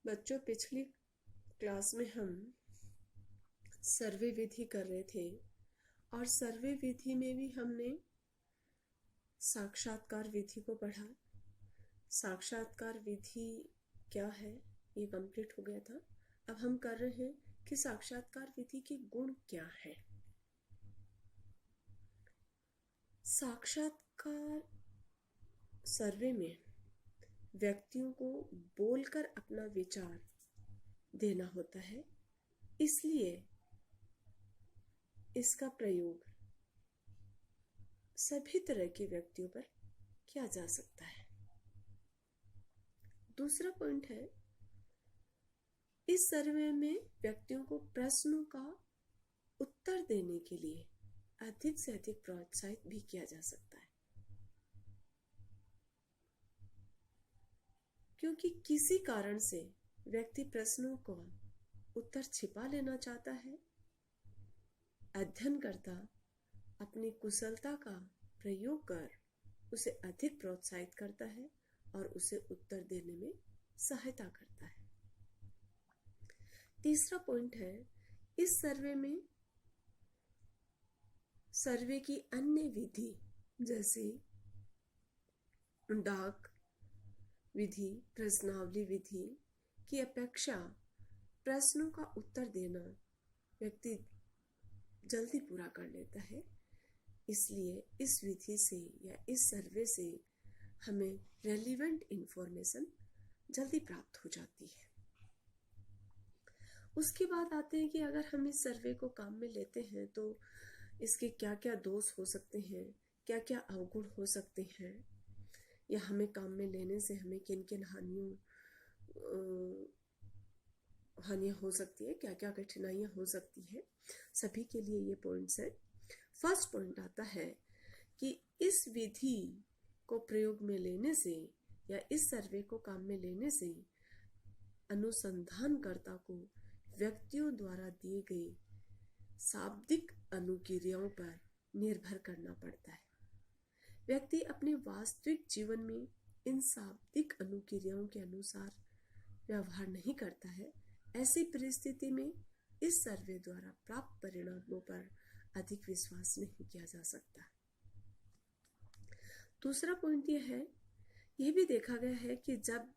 बच्चों, पिछली क्लास में हम सर्वे विधि कर रहे थे और सर्वे विधि में भी हमने साक्षात्कार विधि को पढ़ा। साक्षात्कार विधि क्या है ये कंप्लीट हो गया था। अब हम कर रहे हैं कि साक्षात्कार विधि के गुण क्या है। साक्षात्कार सर्वे में व्यक्तियों को बोलकर अपना विचार देना होता है, इसलिए इसका प्रयोग सभी तरह के व्यक्तियों पर किया जा सकता है। दूसरा पॉइंट है, इस सर्वे में व्यक्तियों को प्रश्नों का उत्तर देने के लिए अधिक से अधिक प्रोत्साहित भी किया जा सकता है, क्योंकि किसी कारण से व्यक्ति प्रश्नों को उत्तर छिपा लेना चाहता है। अध्ययनकर्ता अपनी कुशलता का प्रयोग कर उसे अधिक प्रोत्साहित करता है और उसे उत्तर देने में सहायता करता है। तीसरा पॉइंट है, इस सर्वे में सर्वे की अन्य विधि जैसे डाक विधि, प्रश्नावली विधि की अपेक्षा प्रश्नों का उत्तर देना व्यक्ति जल्दी पूरा कर लेता है। इसलिए इस विधि से या इस सर्वे से हमें रेलिवेंट इंफॉर्मेशन जल्दी प्राप्त हो जाती है। उसके बाद आते हैं कि अगर हम इस सर्वे को काम में लेते हैं तो इसके क्या क्या दोष हो सकते हैं, क्या क्या अवगुण हो सकते हैं, या हमें काम में लेने से हमें किन किन हानियाँ हो सकती है, क्या क्या कठिनाइयाँ हो सकती है। सभी के लिए ये पॉइंट्स है। फर्स्ट पॉइंट आता है कि इस विधि को प्रयोग में लेने से या इस सर्वे को काम में लेने से अनुसंधानकर्ता को व्यक्तियों द्वारा दिए गए शाब्दिक अनुक्रियाओं पर निर्भर करना पड़ता है। व्यक्ति अपने वास्तविक जीवन में इन शाब्दिक अनुक्रियाओं के अनुसार व्यवहार नहीं करता है। ऐसी परिस्थिति में इस सर्वे द्वारा प्राप्त परिणामों पर अधिक विश्वास नहीं किया जा सकता। दूसरा पॉइंट यह है, यह भी देखा गया है कि जब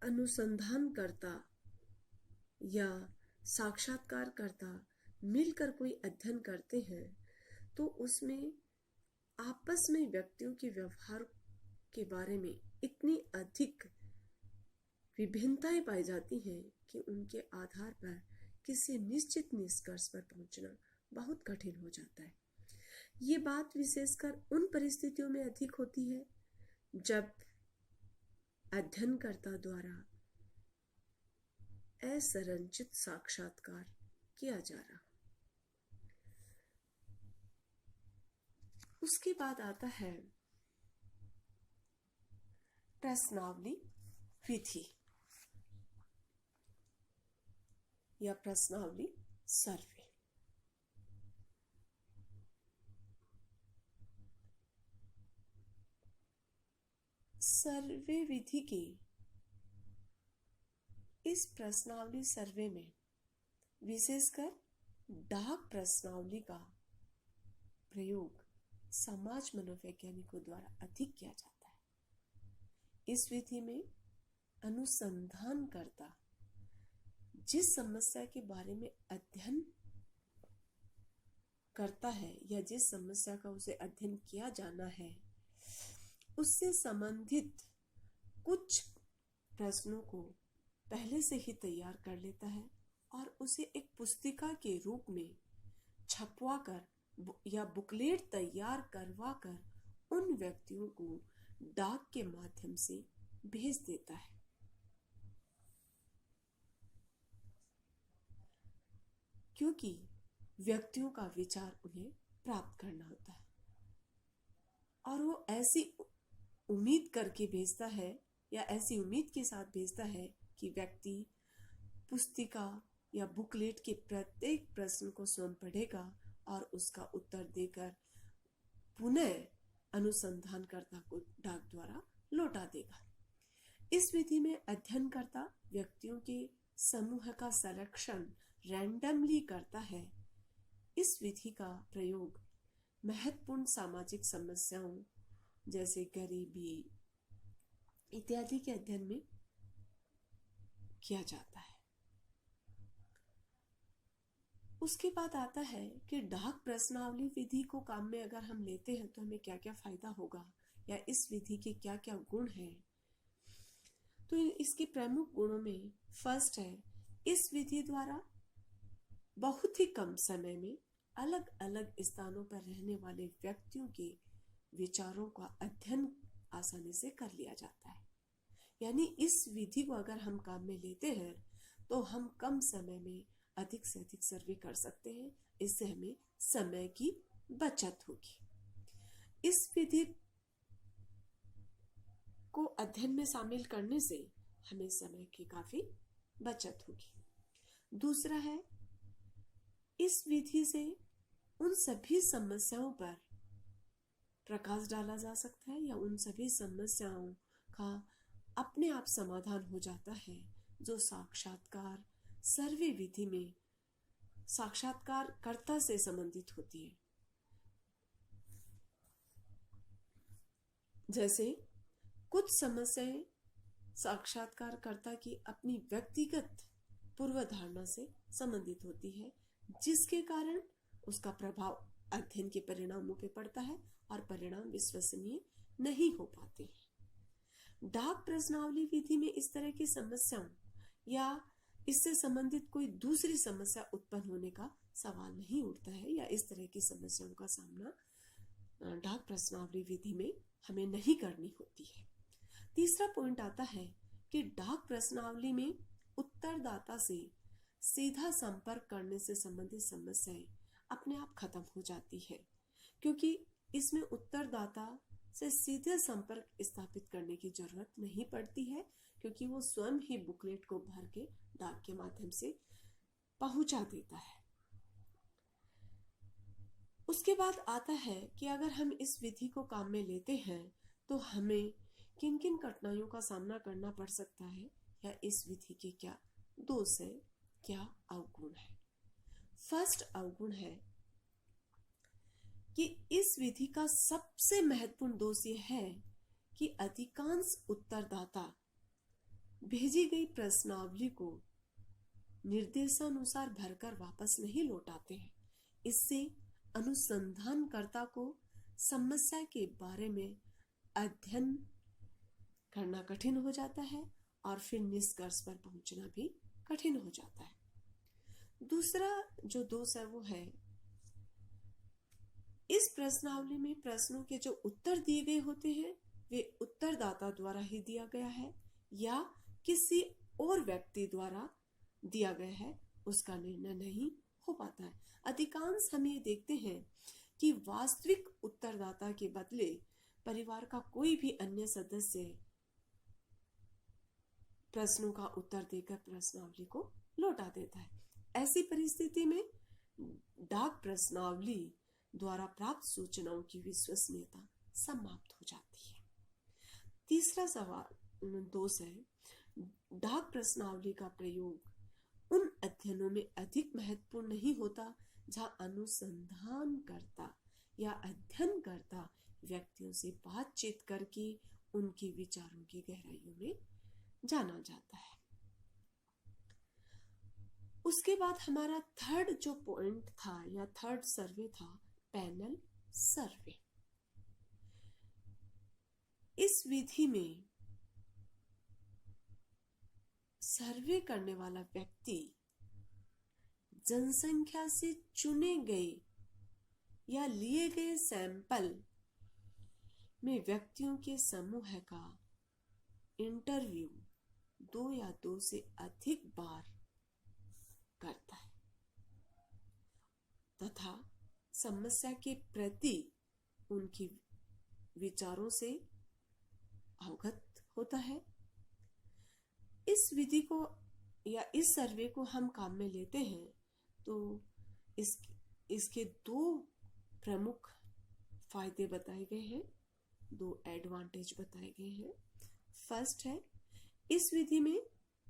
अनुसंधानकर्ता या साक्षात्कारकर्ता मिलकर कोई अध्ययन करते हैं तो उसमें आपस में व्यक्तियों के व्यवहार के बारे में इतनी अधिक विभिन्नताएं पाई जाती हैं कि उनके आधार पर किसी निश्चित निष्कर्ष पर पहुंचना बहुत कठिन हो जाता है। ये बात विशेषकर उन परिस्थितियों में अधिक होती है जब अध्ययनकर्ता द्वारा असंरचित साक्षात्कार किया जा रहा। उसके बाद आता है प्रश्नावली विधि या प्रश्नावली सर्वे। सर्वे विधि के इस प्रश्नावली सर्वे में विशेषकर डाक प्रश्नावली का प्रयोग समाज मनोवैज्ञानिकों द्वारा अधिक किया जाता है। इस विधि में अनुसंधानकर्ता जिस समस्या के बारे में अध्ययन करता है या जिस समस्या का उसे अध्ययन किया जाना है उससे संबंधित कुछ प्रश्नों को पहले से ही तैयार कर लेता है और उसे एक पुस्तिका के रूप में छपवा कर या बुकलेट तैयार करवा कर उन व्यक्तियों को डाक के माध्यम से भेज देता है। क्योंकि व्यक्तियों का विचार उन्हें प्राप्त करना होता है और वो ऐसी उम्मीद करके भेजता है या ऐसी उम्मीद के साथ भेजता है कि व्यक्ति पुस्तिका या बुकलेट के प्रत्येक प्रश्न को स्वयं पढ़ेगा और उसका उत्तर देकर पुनः अनुसंधानकर्ता को डाक द्वारा लौटा देगा। इस विधि में अध्ययनकर्ता व्यक्तियों के समूह का संरक्षण रैंडमली करता है। इस विधि का प्रयोग महत्वपूर्ण सामाजिक समस्याओं जैसे गरीबी इत्यादि के अध्ययन में किया जाता है। उसके बाद आता है कि डाक प्रश्नावली विधि को काम में अगर हम लेते हैं तो हमें क्या क्या फायदा होगा या इस विधि के क्या क्या गुण हैं। तो इसके प्रमुख गुणों में फर्स्ट है, इस विधि द्वारा बहुत ही कम समय में अलग अलग स्थानों पर रहने वाले व्यक्तियों के विचारों का अध्ययन आसानी से कर लिया जाता है। यानी इस विधि को अगर हम काम में लेते हैं तो हम कम समय में अधिक से अधिक सर्वे कर सकते हैं। इससे हमें समय की बचत होगी। इस विधि को अध्ययन में शामिल करने से हमें समय की काफी बचत होगी। दूसरा है, इस विधि से उन सभी समस्याओं पर प्रकाश डाला जा सकता है या उन सभी समस्याओं का अपने आप समाधान हो जाता है जो साक्षात्कार सर्वे विधि में साक्षात्कारकर्ता से संबंधित होती है। जैसे कुछ समस्याएं साक्षात्कारकर्ता की अपनी व्यक्तिगत पूर्वधारणा से संबंधित होती है, जिसके कारण उसका प्रभाव अध्ययन के परिणामों पे पड़ता है और परिणाम विश्वसनीय नहीं हो पाते हैं। डाक प्रश्नावली विधि में इस तरह की समस्याओं या इससे संबंधित कोई दूसरी समस्या उत्पन्न होने का सवाल नहीं उठता है या इस तरह की समस्याओं का सामना डाक प्रश्नावली विधि में हमें नहीं करनी होती है। तीसरा पॉइंट आता है कि डाक प्रश्नावली में उत्तरदाता से सीधा संपर्क करने से संबंधित समस्याएं अपने आप खत्म हो जाती है, क्योंकि इसमें उत्तरदाता से सीधे संपर्क स्थापित करने की जरूरत नहीं पड़ती है, क्योंकि वो स्वयं ही बुकलेट को भर के डाक के माध्यम से पहुंचा देता है। उसके बाद आता है कि अगर हम इस विधि को काम में लेते हैं तो हमें किन किन कठिनाइयों का सामना करना पड़ सकता है या इस विधि के क्या दोष है, क्या अवगुण है। फर्स्ट अवगुण है कि इस विधि का सबसे महत्वपूर्ण दोष यह है कि अधिकांश उत्तरदाता भेजी गई प्रश्नावली को निर्देशानुसार भरकर वापस नहीं लौटाते हैं। इससे अनुसंधानकर्ता को समस्या के बारे में अध्ययन करना कठिन हो जाता है और फिर निष्कर्ष पर पहुंचना भी कठिन हो जाता है। दूसरा जो दोष है वो है, इस प्रश्नावली में प्रश्नों के जो उत्तर दिए गए होते हैं वे उत्तरदाता द्वारा ही दिया गया है या किसी और व्यक्ति द्वारा दिया गया है, उसका निर्णय नहीं हो पाता है। अधिकांश हम ये देखते हैं कि वास्तविक उत्तरदाता के बदले परिवार का कोई भी अन्य सदस्य प्रश्नों का उत्तर देकर प्रश्नावली को लौटा देता है। ऐसी परिस्थिति में डाक प्रश्नावली द्वारा प्राप्त सूचनाओं की विश्वसनीयता समाप्त हो जाती है। तीसरा सवाल दोष है, डाक प्रश्नावली का प्रयोग उन अध्ययनों में अधिक महत्वपूर्ण नहीं होता जहां अनुसंधानकर्ता या अध्ययनकर्ता व्यक्तियों से बातचीत करके उनके विचारों की गहराइयों में जाना जाता है। उसके बाद हमारा थर्ड जो पॉइंट था या थर्ड सर्वे था, पैनल सर्वे। इस विधि में सर्वे करने वाला व्यक्ति जनसंख्या से चुने गए या लिए गए सैंपल में व्यक्तियों के समूह का इंटरव्यू 2 या 2 से अधिक बार करता है तथा समस्या के प्रति उनके विचारों से अवगत होता है। इस विधि को या इस सर्वे को हम काम में लेते हैं तो इसके 2 प्रमुख फायदे बताए गए हैं। दो एडवांटेज बताए गए हैं। फर्स्ट है, इस विधि में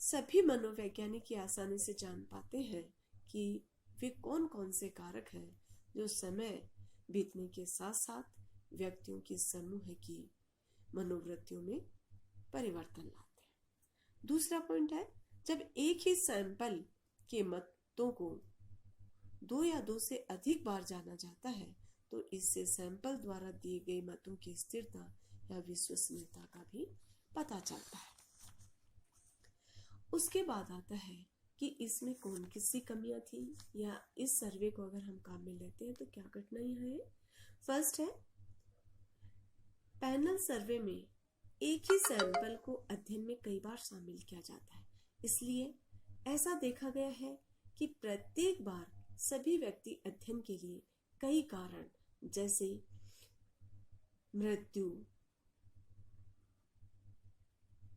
सभी मनोवैज्ञानिक ये आसानी से जान पाते हैं कि वे कौन कौन से कारक हैं जो समय बीतने के साथ साथ व्यक्तियों की समूह की मनोवृत्तियों में परिवर्तन लाते हैं। दूसरा पॉइंट है, जब एक ही सैंपल के मतों को दो या दो से अधिक बार जाना जाता है तो इससे सैंपल द्वारा दिए गए मतों की स्थिरता या विश्वसनीयता का भी पता चलता है। उसके बाद आता है कि इसमें कौन किसकी कमियां थी, या इस सर्वे को अगर हम काम में लेते हैं तो क्या कठिनाई है। फर्स्ट है, पैनल सर्वे में एक ही सैंपल को अध्ययन में कई बार शामिल किया जाता है, इसलिए ऐसा देखा गया है कि प्रत्येक बार सभी व्यक्ति अध्ययन के लिए कई कारण जैसे मृत्यु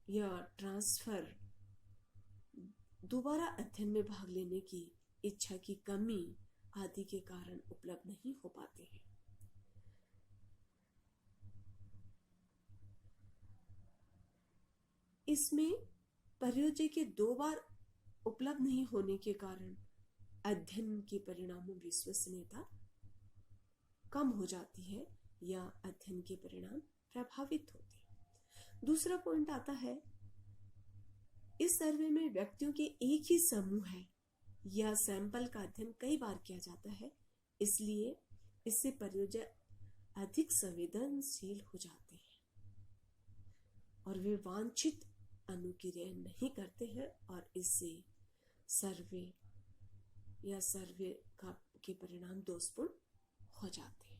या ट्रांसफर, दोबारा अध्ययन में भाग लेने की इच्छा की कमी आदि के कारण उपलब्ध नहीं हो पाते हैं। इसमें परियोजना के दो बार उपलब्ध नहीं होने के कारण अध्ययन के परिणामों विश्वसनीयता कम हो जाती है या अध्ययन के परिणाम प्रभावित होते हैं। दूसरा पॉइंट आता है, इस सर्वे में व्यक्तियों के एक ही समूह है या सैंपल का अध्ययन कई बार किया जाता है, इसलिए इससे परियोजना अधिक संवेदनशील हो जाते हैं और वे वांछित अनुक्रिया नहीं करते हैं और इससे सर्वे के परिणाम दोषपूर्ण हो जाते हैं।